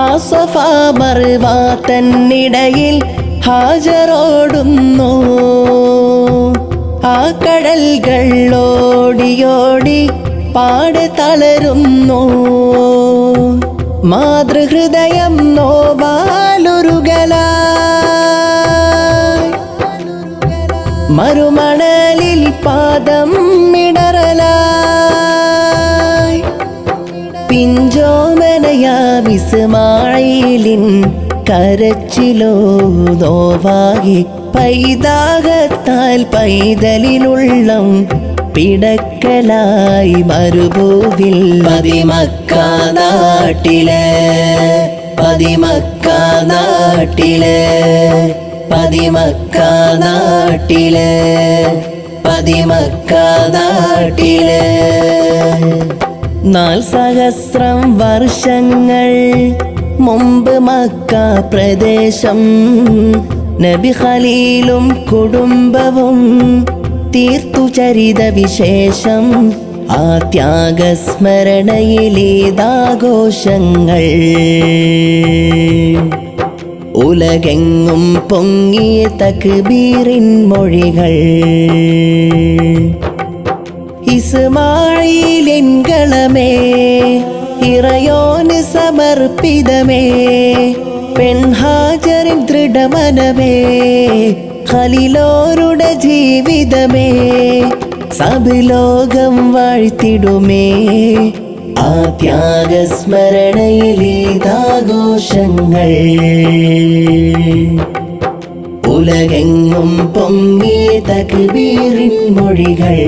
ആ സഫാ മർവ തന്നിടയിൽ ഹാജറോടുന്നു. ആ കടൽകൾ ഓടിയോടി പാടെ തളരുന്നു. മാതൃഹൃദയം നോവാലുരുകലായി മരുമണലിൽ പാദം മിടറലായി. പിഞ്ചോമനയാ ഇസ്മാഈലിൻ കരച്ചിലോ നോവാകി. പൈതാകത്താൽ പൈതലിനുള്ളം പിടക്കലായി മരുഭൂവിൽ. പതിമക്ക നാട്ടിലെ പതിമക്ക നാട്ടിലെ പതിമക്ക നാട്ടിലെ പതിമക്ക നാട്ടിലെ 4,000 വർഷങ്ങൾ മുമ്പ് മക്ക പ്രദേശം നബി ഖലീലും കുടുംബവും തീർത്തു ചരിത വിശേഷം. ആ ത്യാഗസ്മരണയിലേതാഘോഷങ്ങൾ ഉലകെങ്ങും പൊങ്ങിയ തക്ബീറിൻ മൊഴികൾ. ഇസ്മാഈലിൻ കളമേ ഇറയോന് സമർപ്പിതമേ. പെൺഹാജറിൻ ദൃഢമനമേ ഖലീലോരുടെ ജീവിതമേ. സബ്ലോകം വാഴ്ത്തിടുമേ ആ ത്യാഗസ്മരണയിലേതാഘോഷങ്ങൾ ഉലകെങ്ങും പൊങ്ങിയ തക്ബീറിൻ മൊഴികൾ.